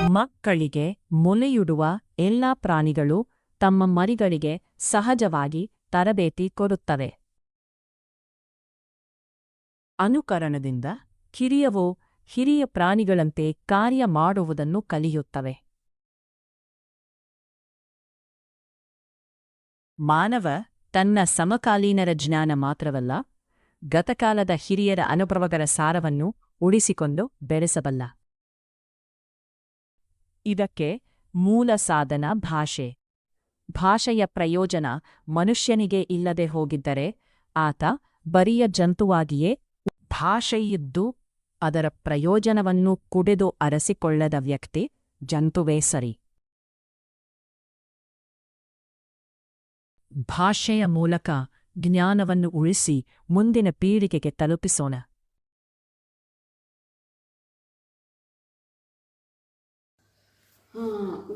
ಮಕ್ಕಳಿಗೆ ಮೊಲೆಯುಡುವ ಎಲ್ಲ ಪ್ರಾಣಿಗಳು ತಮ್ಮ ಮರಿಗಳಿಗೆ ಸಹಜವಾಗಿ ತರಬೇತಿ ಕೊಡುತ್ತವೆ. ಅನುಕರಣದಿಂದ ಕಿರಿಯವೋ ಹಿರಿಯ ಪ್ರಾಣಿಗಳಂತೆ ಕಾರ್ಯ ಮಾಡುವುದನ್ನು ಕಲಿಯುತ್ತವೆ. ಮಾನವ ತನ್ನ ಸಮಕಾಲೀನರ ಜ್ಞಾನ ಮಾತ್ರವಲ್ಲ, ಗತಕಾಲದ ಹಿರಿಯರ ಅನುಭವಗಳ ಸಾರವನ್ನು ಉಳಿಸಿಕೊಂಡು ಬೆಳೆಸಬಲ್ಲ. ಇದಕ್ಕೆ ಮೂಲ ಸಾಧನ ಭಾಷೆ. ಭಾಷೆಯ ಪ್ರಯೋಜನ ಮನುಷ್ಯನಿಗೆ ಇಲ್ಲದೆ ಹೋಗಿದ್ದರೆ ಆತ ಬರಿಯ ಜಂತುವಾಗಿಯೇ ಭಾಷೆಯಿದ್ದು ಅದರ ಪ್ರಯೋಜನವನ್ನು ಕುಡಿದು ಅರಸಿಕೊಳ್ಳದ ವ್ಯಕ್ತಿ ಜಂತುವೇ ಸರಿ. ಭಾಷೆಯ ಮೂಲಕ ಜ್ಞಾನವನ್ನು ಉಳಿಸಿ ಮುಂದಿನ ಪೀಳಿಗೆಗೆ ತಲುಪಿಸೋಣ.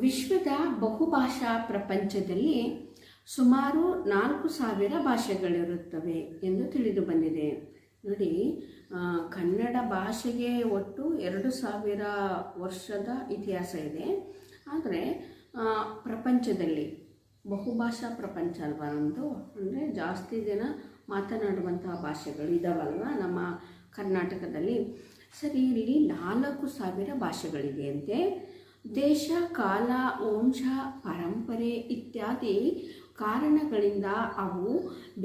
ವಿಶ್ವದ ಬಹುಭಾಷಾ ಪ್ರಪಂಚದಲ್ಲಿ ಸುಮಾರು 4,000 ಭಾಷೆಗಳಿರುತ್ತವೆ ಎಂದು ತಿಳಿದು ಬಂದಿದೆ. ನೋಡಿ, ಕನ್ನಡ ಭಾಷೆಗೆ ಒಟ್ಟು 2,000 ವರ್ಷದ ಇತಿಹಾಸ ಇದೆ. ಆದರೆ ಪ್ರಪಂಚದಲ್ಲಿ ಬಹುಭಾಷಾ ಪ್ರಪಂಚ ಅಲ್ವಾ ನಮ್ಮದು, ಅಂದರೆ ಜಾಸ್ತಿ ಜನ ಮಾತನಾಡುವಂತಹ ಭಾಷೆಗಳು ಇದಾವಲ್ವ ನಮ್ಮ ಕರ್ನಾಟಕದಲ್ಲಿ. ಸರಿ, ಇಲ್ಲಿ 4,000 ಭಾಷೆಗಳಿದೆಯಂತೆ. ದೇಶ, ಕಾಲ, ವಂಶ, ಪರಂಪರೆ ಇತ್ಯಾದಿ ಕಾರಣಗಳಿಂದ ಅವು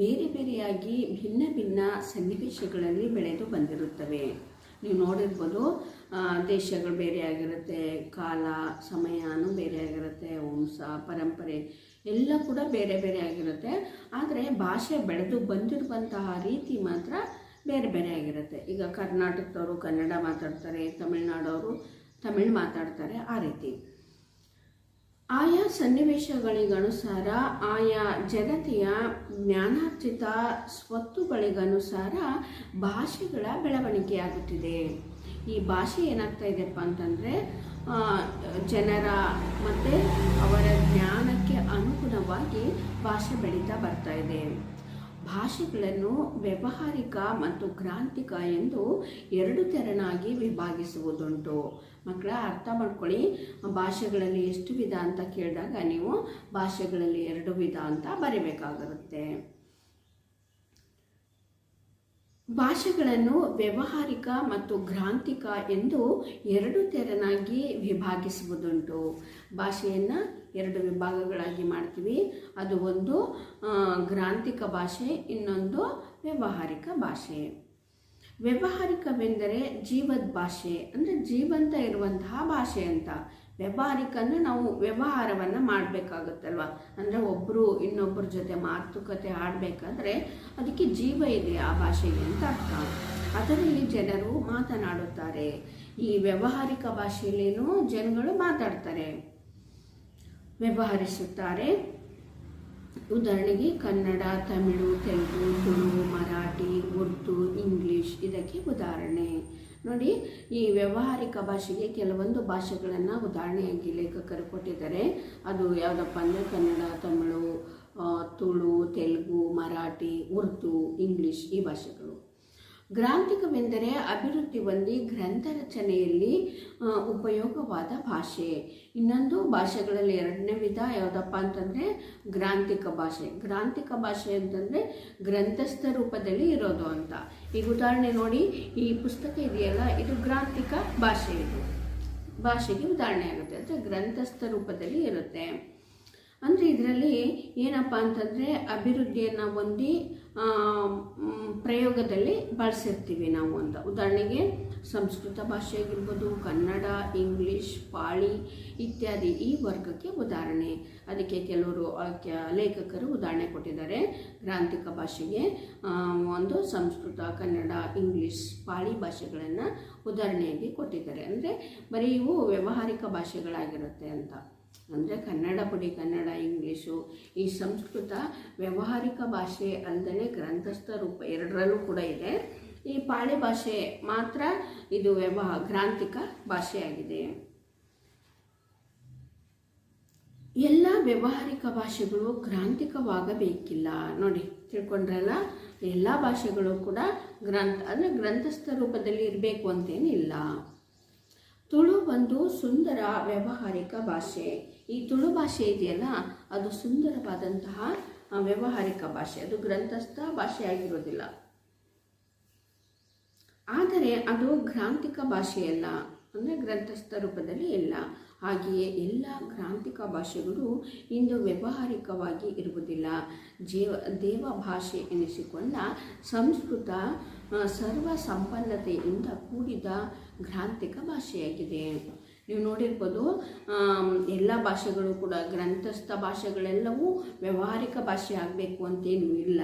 ಬೇರೆ ಬೇರೆಯಾಗಿ ಭಿನ್ನ ಭಿನ್ನ ಸನ್ನಿವೇಶಗಳಲ್ಲಿ ಬೆಳೆದು ಬಂದಿರುತ್ತವೆ. ನೀವು ನೋಡಿರ್ಬೋದು, ದೇಶಗಳು ಬೇರೆಯಾಗಿರುತ್ತೆ, ಕಾಲ ಸಮಯನೂ ಬೇರೆಯಾಗಿರುತ್ತೆ, ವಂಶ ಪರಂಪರೆ ಎಲ್ಲ ಕೂಡ ಬೇರೆ ಬೇರೆ ಆಗಿರುತ್ತೆ. ಆದರೆ ಭಾಷೆ ಬೆಳೆದು ಬಂದಿರುವಂತಹ ರೀತಿ ಮಾತ್ರ ಬೇರೆ ಬೇರೆ ಆಗಿರುತ್ತೆ. ಈಗ ಕರ್ನಾಟಕದವರು ಕನ್ನಡ ಮಾತಾಡ್ತಾರೆ, ತಮಿಳುನಾಡವರು ತಮಿಳು ಮಾತಾಡ್ತಾರೆ. ಆ ರೀತಿ ಆಯಾ ಸನ್ನಿವೇಶಗಳಿಗನುಸಾರ, ಆಯಾ ಜನತೆಯ ಜ್ಞಾನಾರ್ಜಿತ ಸ್ವತ್ತುಗಳಿಗನುಸಾರ ಭಾಷೆಗಳ ಬೆಳವಣಿಗೆಯಾಗುತ್ತಿದೆ. ಈ ಭಾಷೆ ಏನಾಗ್ತಾ ಇದೆಯಪ್ಪ ಅಂತಂದರೆ, ಜನರ ಮತ್ತು ಅವರ ಜ್ಞಾನಕ್ಕೆ ಅನುಗುಣವಾಗಿ ಭಾಷೆ ಬೆಳೀತಾ ಬರ್ತಾ ಇದೆ. ಭಾಷೆಗಳನ್ನು ವ್ಯಾವಹಾರಿಕ ಮತ್ತು ಗ್ರಾಂಥಿಕ ಎಂದು 2 ತೆರನಾಗಿ ವಿಭಾಗಿಸುವುದುಂಟು. ಮಕ್ಕಳ ಅರ್ಥ ಮಾಡ್ಕೊಳ್ಳಿ, ಭಾಷೆಗಳಲ್ಲಿ ಎಷ್ಟು ವಿಧ ಅಂತ ಕೇಳಿದಾಗ ನೀವು ಭಾಷೆಗಳಲ್ಲಿ 2 ವಿಧ ಅಂತ ಬರೀಬೇಕಾಗಿರುತ್ತೆ. ಭಾಷೆಗಳನ್ನು ವ್ಯಾವಹಾರಿಕ ಮತ್ತು ಗ್ರಾಂಥಿಕ ಎಂದು 2 ತೆರನಾಗಿ ವಿಭಾಗಿಸುವುದುಂಟು. ಭಾಷೆಯನ್ನು 2 ವಿಭಾಗಗಳಾಗಿ ಮಾಡ್ತೀವಿ. ಅದು ಒಂದು ಗ್ರಾಂಥಿಕ ಭಾಷೆ, ಇನ್ನೊಂದು ವ್ಯಾವಹಾರಿಕ ಭಾಷೆ. ವ್ಯಾವಹಾರಿಕವೆಂದರೆ ಜೀವದ ಭಾಷೆ, ಅಂದರೆ ಜೀವಂತ ಇರುವಂತಹ ಭಾಷೆ ಅಂತ. ವ್ಯಾವಹಾರಿಕ ಅಂದರೆ ನಾವು ವ್ಯವಹಾರವನ್ನು ಮಾಡಬೇಕಾಗುತ್ತಲ್ವ, ಅಂದರೆ ಒಬ್ಬರು ಇನ್ನೊಬ್ಬರ ಜೊತೆ ಮಾತುಕತೆ ಆಡಬೇಕಾದ್ರೆ ಅದಕ್ಕೆ ಜೀವ ಇದೆ ಆ ಭಾಷೆಗೆ ಅಂತ ಅರ್ಥ. ಅದರಲ್ಲಿ ಜನರು ಮಾತನಾಡುತ್ತಾರೆ. ಈ ವ್ಯಾವಹಾರಿಕ ಭಾಷೆಯಲ್ಲೇನೋ ಜನಗಳು ಮಾತಾಡ್ತಾರೆ, ವ್ಯವಹರಿಸುತ್ತಾರೆ. ಉದಾಹರಣೆಗೆ ಕನ್ನಡ, ತಮಿಳು, ತೆಲುಗು, ತುಳು, ಮರಾಠಿ, ಉರ್ದು, ಇಂಗ್ಲೀಷ್ ಇದಕ್ಕೆ ಉದಾಹರಣೆ. ನೋಡಿ, ಈ ವ್ಯಾವಹಾರಿಕ ಭಾಷೆಗೆ ಕೆಲವೊಂದು ಭಾಷೆಗಳನ್ನು ಉದಾಹರಣೆಯಾಗಿ ಲೇಖಕರು ಕೊಟ್ಟಿದ್ದಾರೆ. ಅದು ಯಾವುದಪ್ಪ ಅಂದರೆ ಕನ್ನಡ, ತಮಿಳು, ತುಳು, ತೆಲುಗು, ಮರಾಠಿ, ಉರ್ದು, ಇಂಗ್ಲೀಷ್ ಈ ಭಾಷೆಗಳು. ಗ್ರಾಂಥಿಕವೆಂದರೆ ಅಭಿವೃದ್ಧಿ ಹೊಂದಿ ಗ್ರಂಥ ರಚನೆಯಲ್ಲಿ ಉಪಯೋಗವಾದ ಭಾಷೆ. ಇನ್ನೊಂದು ಭಾಷೆಗಳಲ್ಲಿ 2ನೇ ವಿಧ ಯಾವುದಪ್ಪ ಅಂತಂದರೆ ಗ್ರಾಂಥಿಕ ಭಾಷೆ. ಗ್ರಾಂಥಿಕ ಭಾಷೆ ಅಂತಂದರೆ ಗ್ರಂಥಸ್ಥ ರೂಪದಲ್ಲಿ ಇರೋದು ಅಂತ. ಈಗ ಉದಾಹರಣೆ ನೋಡಿ, ಈ ಪುಸ್ತಕ ಇದೆಯಲ್ಲ, ಇದು ಗ್ರಾಂಥಿಕ ಭಾಷೆ. ಇದು ಭಾಷೆಗೆ ಉದಾಹರಣೆ ಆಗುತ್ತೆ, ಅಂದರೆ ಗ್ರಂಥಸ್ಥ ರೂಪದಲ್ಲಿ ಇರುತ್ತೆ. ಅಂದರೆ ಇದರಲ್ಲಿ ಏನಪ್ಪ ಅಂತಂದರೆ ಅಭಿವೃದ್ಧಿಯನ್ನು ಹೊಂದಿ ಪ್ರಯೋಗದಲ್ಲಿ ಬಳಸಿರ್ತೀವಿ ನಾವು ಅಂತ. ಉದಾಹರಣೆಗೆ ಸಂಸ್ಕೃತ ಭಾಷೆ ಆಗಿರ್ಬೋದು, ಕನ್ನಡ, ಇಂಗ್ಲೀಷ್, ಪಾಳಿ ಇತ್ಯಾದಿ ಈ ವರ್ಗಕ್ಕೆ ಉದಾಹರಣೆ. ಅದಕ್ಕೆ ಕೆಲವರು ಲೇಖಕರು ಉದಾಹರಣೆ ಕೊಟ್ಟಿದ್ದಾರೆ. ಗ್ರಾಂಥಿಕ ಭಾಷೆಗೆ ಒಂದು ಸಂಸ್ಕೃತ, ಕನ್ನಡ, ಇಂಗ್ಲೀಷ್, ಪಾಳಿ ಭಾಷೆಗಳನ್ನು ಉದಾಹರಣೆಯಾಗಿ ಕೊಟ್ಟಿದ್ದಾರೆ. ಅಂದರೆ ಬರೀ ಇವು ವ್ಯಾವಹಾರಿಕ ಭಾಷೆಗಳಾಗಿರುತ್ತೆ ಅಂತ. ಅಂದರೆ ಕನ್ನಡ ಬಿಡಿ, ಕನ್ನಡ, ಇಂಗ್ಲೀಷು, ಈ ಸಂಸ್ಕೃತ ವ್ಯಾವಹಾರಿಕ ಭಾಷೆ ಅಲ್ಲದೆ ಗ್ರಂಥಸ್ಥ ರೂಪ 2ರಲ್ಲೂ ಕೂಡ ಇದೆ. ಈ ಪಾಳಿ ಭಾಷೆ ಮಾತ್ರ ಇದು ಗ್ರಾಂಥಿಕ ಭಾಷೆಯಾಗಿದೆ. ಎಲ್ಲ ವ್ಯಾವಹಾರಿಕ ಭಾಷೆಗಳು ಗ್ರಾಂಥಿಕವಾಗಬೇಕಿಲ್ಲ. ನೋಡಿ, ತಿಳ್ಕೊಂಡ್ರಲ್ಲ, ಎಲ್ಲ ಭಾಷೆಗಳು ಕೂಡ ಅಂದರೆ ಗ್ರಂಥಸ್ಥ ರೂಪದಲ್ಲಿ ಇರಬೇಕು ಅಂತೇನಿಲ್ಲ. ತುಳು ಒಂದು ಸುಂದರ ವ್ಯಾವಹಾರಿಕ ಭಾಷೆ. ಈ ತುಳು ಭಾಷೆ ಇದೆಯಲ್ಲ, ಅದು ಸುಂದರವಾದಂತಹ ವ್ಯಾವಹಾರಿಕ ಭಾಷೆ. ಅದು ಗ್ರಂಥಸ್ಥ ಭಾಷೆ ಆಗಿರೋದಿಲ್ಲ, ಆದರೆ ಅದು ಗ್ರಾಂಥಿಕ ಭಾಷೆಯಲ್ಲ, ಅಂದರೆ ಗ್ರಂಥಸ್ಥ ರೂಪದಲ್ಲಿ ಇಲ್ಲ. ಹಾಗೆಯೇ ಎಲ್ಲ ಗ್ರಾಂಥಿಕ ಭಾಷೆಗಳು ಇಂದು ವ್ಯಾವಹಾರಿಕವಾಗಿ ಇರುವುದಿಲ್ಲ. ದೇವ ಭಾಷೆ ಎನಿಸಿಕೊಂಡ ಸಂಸ್ಕೃತ ಸರ್ವ ಸಂಪನ್ನತೆಯಿಂದ ಕೂಡಿದ ಗ್ರಾಂಥಿಕ ಭಾಷೆಯಾಗಿದೆ. ನೀವು ನೋಡಿರ್ಬೋದು, ಎಲ್ಲ ಭಾಷೆಗಳು ಕೂಡ ಗ್ರಂಥಸ್ಥ ಭಾಷೆಗಳೆಲ್ಲವೂ ವ್ಯಾವಹಾರಿಕ ಭಾಷೆ ಆಗಬೇಕು ಅಂತೇನೂ ಇಲ್ಲ.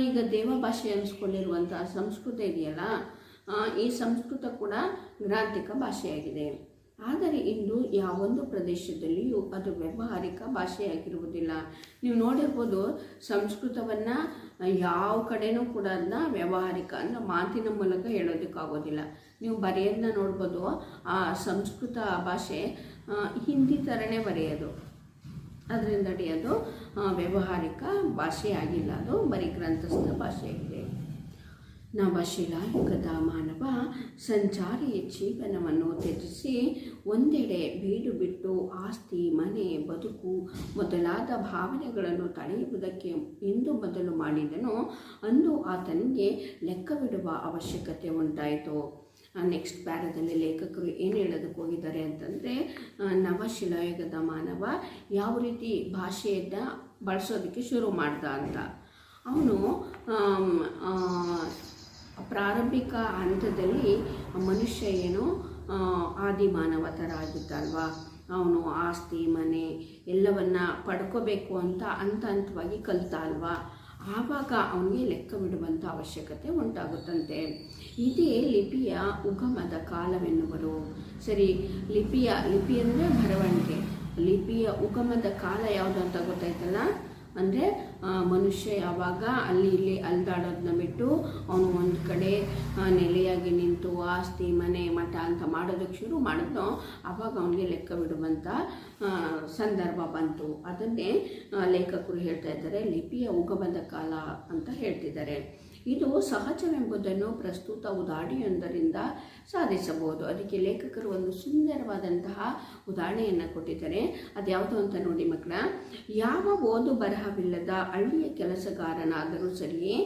ಈಗ ದೇವ ಭಾಷೆ ಅನಿಸ್ಕೊಂಡಿರುವಂಥ ಸಂಸ್ಕೃತ ಇದೆಯಲ್ಲ, ಈ ಸಂಸ್ಕೃತ ಕೂಡ ಗ್ರಾಂಥಿಕ ಭಾಷೆಯಾಗಿದೆ. ಆದರೆ ಇಂದು ಯಾವೊಂದು ಪ್ರದೇಶದಲ್ಲಿಯೂ ಅದು ವ್ಯಾವಹಾರಿಕ ಭಾಷೆಯಾಗಿರುವುದಿಲ್ಲ. ನೀವು ನೋಡಿರ್ಬೋದು, ಸಂಸ್ಕೃತವನ್ನು ಯಾವ ಕಡೆನೂ ಕೂಡ ಅದನ್ನ ವ್ಯಾವಹಾರಿಕ ಅಂದರೆ ಮಾತಿನ ಮೂಲಕ ಹೇಳೋದಕ್ಕಾಗೋದಿಲ್ಲ. ನೀವು ಬರೆಯೋದನ್ನ ನೋಡ್ಬೋದು, ಆ ಸಂಸ್ಕೃತ ಭಾಷೆ ಹಿಂದಿ ಥರನೇ ಬರೆಯೋದು, ಅದರಿಂದ ಅದು ವ್ಯಾವಹಾರಿಕ ಭಾಷೆ ಆಗಿಲ್ಲ, ಅದು ಬರೀ ಗ್ರಂಥಸ್ಥ ಭಾಷೆಯಾಗಿದೆ. ನವಶಿಲಾಯುಗದ ಮಾನವ ಸಂಚಾರಿ ಜೀವನವನ್ನು ತ್ಯಜಿಸಿ ಒಂದೆಡೆ ಬೀಡು ಬಿಟ್ಟು ಆಸ್ತಿ, ಮನೆ, ಬದುಕು ಮೊದಲಾದ ಭಾವನೆಗಳನ್ನು ತಡೆಯುವುದಕ್ಕೆ ಎಂದು ಮೊದಲು ಮಾಡಿದನೋ ಅಂದು ಆತನಿಗೆ ಲೆಕ್ಕವಿಡುವ ಅವಶ್ಯಕತೆ ಉಂಟಾಯಿತು. ನೆಕ್ಸ್ಟ್ ಪ್ಯಾರದಲ್ಲಿ ಲೇಖಕರು ಏನು ಹೇಳೋದಕ್ಕೆ ಹೋಗಿದ್ದಾರೆ ಅಂತಂದರೆ, ನವಶಿಲಾಯುಗದ ಮಾನವ ಯಾವ ರೀತಿ ಭಾಷೆಯನ್ನು ಬಳಸೋದಕ್ಕೆ ಶುರು ಮಾಡ್ದ ಅಂತ. ಅವನು ಪ್ರಾರಂಭಿಕ ಹಂತದಲ್ಲಿ ಮನುಷ್ಯ ಏನು ಆದಿಮಾನವ ಥರ ಆಗಿದ್ದ ಅಲ್ವಾ. ಅವನು ಆಸ್ತಿ, ಮನೆ ಎಲ್ಲವನ್ನ ಪಡ್ಕೋಬೇಕು ಅಂತ ಹಂತವಾಗಿ ಕಲಿತ ಅಲ್ವಾ. ಆವಾಗ ಅವನಿಗೆ ಲೆಕ್ಕವಿಡುವಂಥ ಅವಶ್ಯಕತೆ ಉಂಟಾಗುತ್ತಂತೆ. ಇದೇ ಲಿಪಿಯ ಉಗಮದ ಕಾಲವೆನ್ನುವರು. ಸರಿ, ಲಿಪಿ ಅಂದರೆ ಬರವಣಿಗೆ. ಲಿಪಿಯ ಉಗಮದ ಕಾಲ ಯಾವುದು ಅಂತ ಗೊತ್ತಾಯ್ತಲ್ಲ, ಅಂದರೆ ಮನುಷ್ಯ ಯಾವಾಗ ಅಲ್ಲಿ ಇಲ್ಲಿ ಅಲ್ದಾಡೋದನ್ನ ಬಿಟ್ಟು ಅವನು ಒಂದು ಕಡೆ ನೆಲೆಯಾಗಿ ನಿಂತು ಆಸ್ತಿ, ಮನೆ, ಮಠ ಅಂತ ಮಾಡೋದಕ್ಕೆ ಶುರು ಮಾಡಿದ್ನೋ ಆವಾಗ ಅವನಿಗೆ ಲೆಕ್ಕವಿಡುವಂಥ ಸಂದರ್ಭ ಬಂತು. ಅದನ್ನೇ ಲೇಖಕರು ಹೇಳ್ತಾ ಇದ್ದಾರೆ, ಲಿಪಿಯ ಉಗಮದ ಕಾಲ ಅಂತ ಹೇಳ್ತಿದ್ದಾರೆ. ಇದು ಸಹಜವೆಂಬುದನ್ನು ಪ್ರಸ್ತುತ ಉದಾಹರಣೆಯೊಂದರಿಂದ ಸಾಧಿಸಬಹುದು. ಅದಕ್ಕೆ ಲೇಖಕರು ಒಂದು ಸುಂದರವಾದಂತಹ ಉದಾಹರಣೆಯನ್ನು ಕೊಟ್ಟಿದ್ದಾರೆ. ಅದು ಯಾವುದು ಅಂತ ನೋಡಿ ಮಕ್ಕಳ. ಯಾವ ಓದು ಬರಹವಿಲ್ಲದ ಹಳ್ಳಿಯ ಕೆಲಸಗಾರನಾದರೂ ಸರಿಯೇ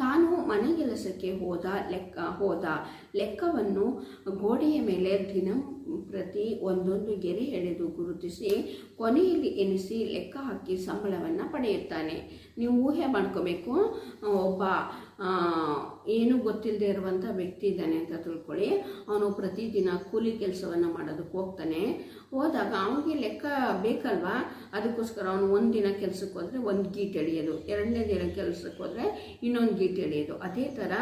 ತಾನು ಮನೆಗೆಲಸಕ್ಕೆ ಹೋದ ಲೆಕ್ಕವನ್ನು ಗೋಡೆಯ ಮೇಲೆ ಪ್ರತಿ ಒಂದೊಂದು ಗೆರೆ ಎಳೆದು ಗುರುತಿಸಿ ಕೊನೆಯಲ್ಲಿ ಎನಿಸಿ ಲೆಕ್ಕ ಹಾಕಿ ಸಂಬಳವನ್ನು ಪಡೆಯುತ್ತಾನೆ. ನೀವು ಊಹೆ ಮಾಡ್ಕೋಬೇಕು, ಒಬ್ಬ ಏನು ಗೊತ್ತಿಲ್ಲದೆ ಇರುವಂಥ ವ್ಯಕ್ತಿ ಇದ್ದಾನೆ ಅಂತ ತಿಳ್ಕೊಳ್ಳಿ. ಅವನು ಪ್ರತಿದಿನ ಕೂಲಿ ಕೆಲಸವನ್ನು ಮಾಡೋದಕ್ಕೆ ಹೋದಾಗ ಅವನಿಗೆ ಲೆಕ್ಕ ಬೇಕಲ್ವಾ. ಅದಕ್ಕೋಸ್ಕರ ಅವನು ಒಂದು ದಿನ ಕೆಲಸಕ್ಕೆ ಹೋದರೆ ಒಂದು ಗೀಟ್ ಎಳೆಯೋದು, ಎರಡನೇ ದಿನ ಕೆಲಸಕ್ಕೆ ಹೋದರೆ ಇನ್ನೊಂದು ಗೀಟ್ ಎಳೆಯೋದು. ಅದೇ ಥರ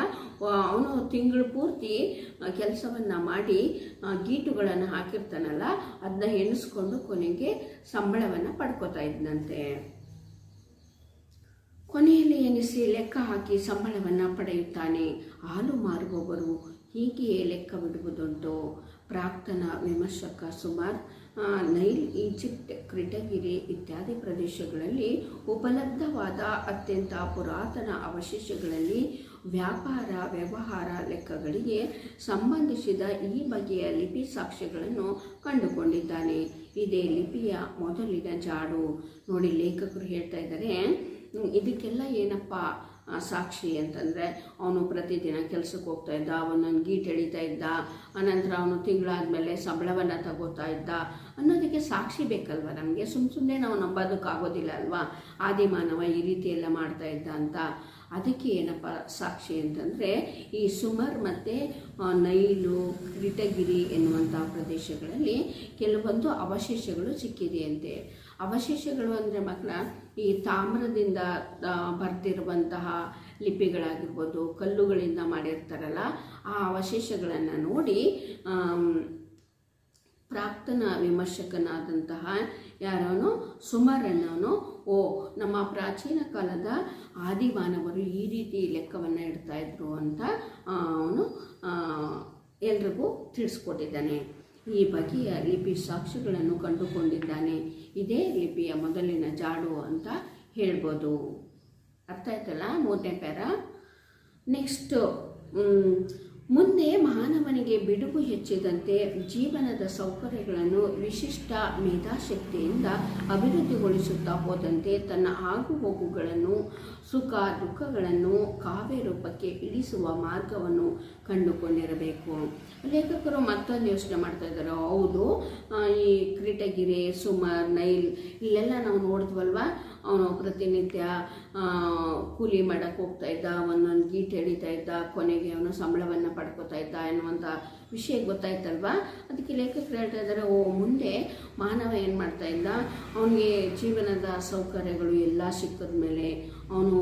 ಅವನು ತಿಂಗಳು ಪೂರ್ತಿ ಕೆಲಸವನ್ನು ಮಾಡಿ ಗೀಟುಗಳನ್ನು ಹಾಕಿರ್ತಾನಲ್ಲ, ಅದನ್ನ ಎಣಿಸ್ಕೊಂಡು ಕೊನೆಗೆ ಸಂಬಳವನ್ನು ಪಡ್ಕೋತಾ ಇದ್ದಂತೆ. ಕೊನೆಯಲ್ಲಿ ಎನಿಸಿ ಲೆಕ್ಕ ಹಾಕಿ ಸಂಬಳವನ್ನು ಪಡೆಯುತ್ತಾನೆ. ಹಾಲು ಮಾರುವವರು ಹೀಗೆಯೇ ಲೆಕ್ಕವಿಡುವುದುಂಟು. ಪ್ರಾಕ್ತನ ವಿಮರ್ಶಕ ಸುಮಾರ್ ನೈಲ್, ಈಜಿಪ್ಟ್, ಕ್ರಿಟಗಿರಿ ಇತ್ಯಾದಿ ಪ್ರದೇಶಗಳಲ್ಲಿ ಉಪಲಬ್ಧವಾದ ಅತ್ಯಂತ ಪುರಾತನ ಅವಶೇಷಗಳಲ್ಲಿ ವ್ಯವಹಾರ ಲೆಕ್ಕಗಳಿಗೆ ಸಂಬಂಧಿಸಿದ ಈ ಬಗೆಯ ಲಿಪಿ ಸಾಕ್ಷ್ಯಗಳನ್ನು ಕಂಡುಕೊಂಡಿದ್ದಾನೆ. ಇದೇ ಲಿಪಿಯ ಮೊದಲಿನ ಜಾಡು. ನೋಡಿ, ಲೇಖಕರು ಹೇಳ್ತಾ ಇದ್ದಾರೆ, ಇದಕ್ಕೆಲ್ಲ ಏನಪ್ಪ ಸಾಕ್ಷಿ ಅಂತಂದರೆ, ಅವನು ಪ್ರತಿದಿನ ಕೆಲಸಕ್ಕೆ ಹೋಗ್ತಾ ಇದ್ದ, ಒಂದೊಂದು ಗೀಟ್ ಎಳಿತಾ ಇದ್ದ, ಅನಂತರ ಅವನು ತಿಂಗಳಾದಮೇಲೆ ಸಂಬಳವನ್ನು ತಗೋತಾ ಇದ್ದ ಅನ್ನೋದಕ್ಕೆ ಸಾಕ್ಷಿ ಬೇಕಲ್ವ ನಮಗೆ. ಸುಮ್ಮನೆ ನಾವು ನಂಬೋದಕ್ಕಾಗೋದಿಲ್ಲ ಅಲ್ವಾ, ಆದಿಮಾನವ ಈ ರೀತಿ ಎಲ್ಲ ಮಾಡ್ತಾ ಇದ್ದ ಅಂತ. ಅದಕ್ಕೆ ಏನಪ್ಪ ಸಾಕ್ಷಿ ಅಂತಂದರೆ, ಈ ಸುಮರ್ ಮತ್ತು ನೈಲು, ಕ್ರಿಟಗಿರಿ ಎನ್ನುವಂಥ ಪ್ರದೇಶಗಳಲ್ಲಿ ಕೆಲವೊಂದು ಅವಶೇಷಗಳು ಸಿಕ್ಕಿದೆಯಂತೆ. ಅವಶೇಷಗಳು ಅಂದರೆ ಮಕ್ಕಳ, ಈ ತಾಮ್ರದಿಂದ ಬರ್ತಿರುವಂತಹ ಲಿಪಿಗಳಾಗಿರ್ಬೋದು, ಕಲ್ಲುಗಳಿಂದ ಮಾಡಿರ್ತಾರಲ್ಲ, ಆ ಅವಶೇಷಗಳನ್ನು ನೋಡಿ ಪ್ರಾಕ್ತನ ವಿಮರ್ಶಕನಾದಂತಹ ಯಾರವನು ಸುಮಾರಣ್ಣವನು, ನಮ್ಮ ಪ್ರಾಚೀನ ಕಾಲದ ಆದಿಮಾನವರು ಈ ರೀತಿ ಲೆಕ್ಕವನ್ನು ಇಡ್ತಾ ಇದ್ರು ಅಂತ ಅವನು ಎಲ್ರಿಗೂ ತಿಳಿಸ್ಕೊಟ್ಟಿದ್ದಾನೆ. ಈ ಬಗೆಯ ಲಿಪಿ ಸಾಕ್ಷ್ಯಗಳನ್ನು ಕಂಡುಕೊಂಡಿದ್ದಾನೆ. ಇದೇ ಲಿಪಿಯ ಮೊದಲಿನ ಜಾಡು ಅಂತ ಹೇಳ್ಬೋದು. ಅರ್ಥ ಆಯ್ತಲ್ಲ 3ನೇ ಪ್ಯಾರ. ನೆಕ್ಸ್ಟು ಮುಂದೆ ಮಾನವನಿಗೆ ಬಿಡುವು ಹೆಚ್ಚಿದಂತೆ ಜೀವನದ ಸೌಕರ್ಯಗಳನ್ನು ವಿಶಿಷ್ಟ ಮೇಧಾಶಕ್ತಿಯಿಂದ ಅಭಿವೃದ್ಧಿಗೊಳಿಸುತ್ತಾ ಹೋದಂತೆ ತನ್ನ ಆಗುಹೋಗುಗಳನ್ನು ಸುಖ ದುಃಖಗಳನ್ನು ಕಾವ್ಯ ರೂಪಕ್ಕೆ ಇಳಿಸುವ ಮಾರ್ಗವನ್ನು ಕಂಡುಕೊಂಡಿರಬೇಕು. ಲೇಖಕರು ಮತ್ತೊಂದು ಯೋಚನೆ ಮಾಡ್ತಾ ಇದ್ದಾರೆ. ಹೌದು, ಈ ಕ್ರೀಟಗಿರಿ, ಸುಮರ್, ನೈಲ್ ಇಲ್ಲೆಲ್ಲ ನಾವು ನೋಡಿದ್ವಲ್ವ, ಅವನು ಪ್ರತಿನಿತ್ಯ ಕೂಲಿ ಮಾಡಕ್ಕೆ ಹೋಗ್ತಾ ಇದ್ದ, ಒಂದೊಂದು ಗೀಟ್ ಎಳಿತಾ ಇದ್ದ, ಕೊನೆಗೆ ಅವನು ಸಂಬಳವನ್ನು ಪಡ್ಕೋತಾ ಇದ್ದ ಎನ್ನುವಂಥ ವಿಷಯ ಗೊತ್ತಾಯ್ತಲ್ವ. ಅದಕ್ಕೆ ಲೇಖಕರು ಹೇಳ್ತಾ ಇದ್ದಾರೆ, ಮುಂದೆ ಮಾನವ ಏನು ಮಾಡ್ತಾ ಇದ್ದ, ಅವನಿಗೆ ಜೀವನದ ಸೌಕರ್ಯಗಳು ಎಲ್ಲ ಸಿಕ್ಕಿದ ಮೇಲೆ ಅವನು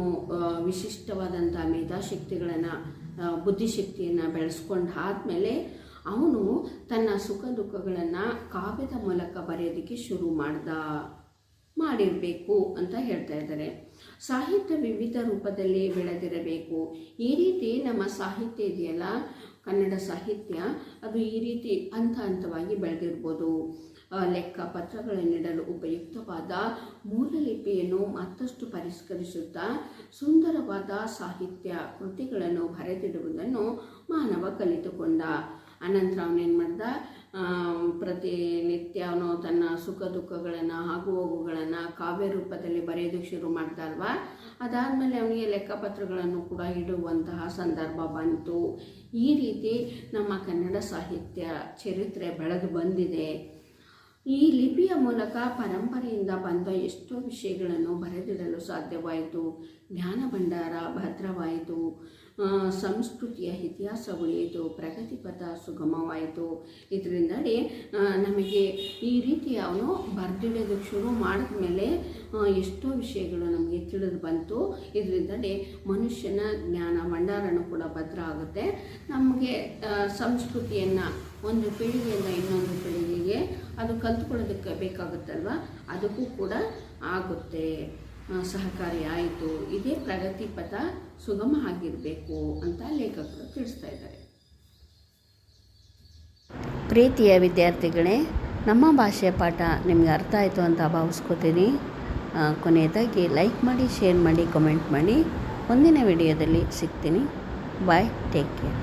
ವಿಶಿಷ್ಟವಾದಂಥ ಮೇಧಾಶಕ್ತಿಗಳನ್ನು ಬುದ್ಧಿಶಕ್ತಿಯನ್ನು ಬೆಳೆಸ್ಕೊಂಡು ಆದಮೇಲೆ ಅವನು ತನ್ನ ಸುಖ ದುಃಖಗಳನ್ನು ಕಾವ್ಯದ ಮೂಲಕ ಬರೆಯೋದಕ್ಕೆ ಶುರು ಮಾಡಿರಬೇಕು ಅಂತ ಹೇಳ್ತಾ ಇದ್ದಾರೆ. ಸಾಹಿತ್ಯ ವಿವಿಧ ರೂಪದಲ್ಲಿ ಬೆಳೆದಿರಬೇಕು. ಈ ರೀತಿ ನಮ್ಮ ಸಾಹಿತ್ಯ ಇದೆಯಲ್ಲ, ಕನ್ನಡ ಸಾಹಿತ್ಯ, ಅದು ಈ ರೀತಿ ಹಂತ ಹಂತವಾಗಿ ಬೆಳೆದಿರ್ಬೋದು. ಲೆಕ್ಕ ಪತ್ರಗಳನ್ನಿಡಲು ಉಪಯುಕ್ತವಾದ ಮೂಲಲಿಪಿಯನ್ನು ಮತ್ತಷ್ಟು ಪರಿಷ್ಕರಿಸುತ್ತಾ ಸುಂದರವಾದ ಸಾಹಿತ್ಯ ಕೃತಿಗಳನ್ನು ಬರೆದಿಡುವುದನ್ನು ಮಾನವ ಕಲಿತುಕೊಂಡ. ಅನಂತರ ಅವನೇನು ಮಾಡ್ದ, ಪ್ರತಿನಿತ್ಯ ಅವನು ತನ್ನ ಸುಖ ದುಃಖಗಳನ್ನು ಆಗುಹೋಗುಗಳನ್ನು ಕಾವ್ಯ ರೂಪದಲ್ಲಿ ಬರೆಯೋದಕ್ಕೆ ಶುರು ಮಾಡ್ದ ಅಲ್ವಾ. ಅದಾದಮೇಲೆ ಅವನಿಗೆ ಲೆಕ್ಕಪತ್ರಗಳನ್ನು ಕೂಡ ಇಡುವಂತಹ ಸಂದರ್ಭ ಬಂತು. ಈ ರೀತಿ ನಮ್ಮ ಕನ್ನಡ ಸಾಹಿತ್ಯ ಚರಿತ್ರೆ ಬೆಳೆದು ಬಂದಿದೆ. ಈ ಲಿಪಿಯ ಮೂಲಕ ಪರಂಪರೆಯಿಂದ ಬಂದ ಎಷ್ಟೋ ವಿಷಯಗಳನ್ನು ಬರೆದಿಡಲು ಸಾಧ್ಯವಾಯಿತು. ಜ್ಞಾನ ಭಂಡಾರ ಭದ್ರವಾಯಿತು, ಸಂಸ್ಕೃತಿಯ ಇತಿಹಾಸ ಉಳಿಯಿತು, ಪ್ರಗತಿಪಥ ಸುಗಮವಾಯಿತು. ಇದರಿಂದಲೇ ನಮಗೆ ಈ ರೀತಿ ಅವನು ಬರೆದಿಡೋದಕ್ಕೆ ಶುರು ಮಾಡಿದ ಮೇಲೆ ಎಷ್ಟೋ ವಿಷಯಗಳು ನಮಗೆ ತಿಳಿದು ಬಂತು. ಇದರಿಂದಲೇ ಮನುಷ್ಯನ ಜ್ಞಾನ ಭಂಡಾರನೂ ಕೂಡ ಭದ್ರ ಆಗುತ್ತೆ. ನಮಗೆ ಸಂಸ್ಕೃತಿಯನ್ನು ಒಂದು ಪೀಳಿಗೆಯಿಂದ ಇನ್ನೊಂದು ಪೀಳಿಗೆಗೆ ಅದು ಕಲ್ತ್ಕೊಳ್ಳೋದಕ್ಕೆ ಬೇಕಾಗುತ್ತಲ್ವ, ಅದಕ್ಕೂ ಕೂಡ ಆಗುತ್ತೆ, ಸಹಕಾರಿ ಆಯಿತು. ಇದೇ ಪ್ರಗತಿ ಪಥ ಸುಗಮ ಆಗಿರಬೇಕು ಅಂತ ಲೇಖಕರು ತಿಳಿಸ್ತಾ ಇದ್ದಾರೆ. ಪ್ರೀತಿಯ ವಿದ್ಯಾರ್ಥಿಗಳೇ, ನಮ್ಮ ಭಾಷೆಯ ಪಾಠ ನಿಮಗೆ ಅರ್ಥ ಆಯಿತು ಅಂತ ಭಾವಿಸ್ಕೋತೀನಿ. ಕೊನೆಯದಾಗಿ ಲೈಕ್ ಮಾಡಿ, ಶೇರ್ ಮಾಡಿ, ಕಮೆಂಟ್ ಮಾಡಿ. ಮುಂದಿನ ವಿಡಿಯೋದಲ್ಲಿ ಸಿಗ್ತೀನಿ. ಬಾಯ್, ಟೇಕ್ ಕೇರ್.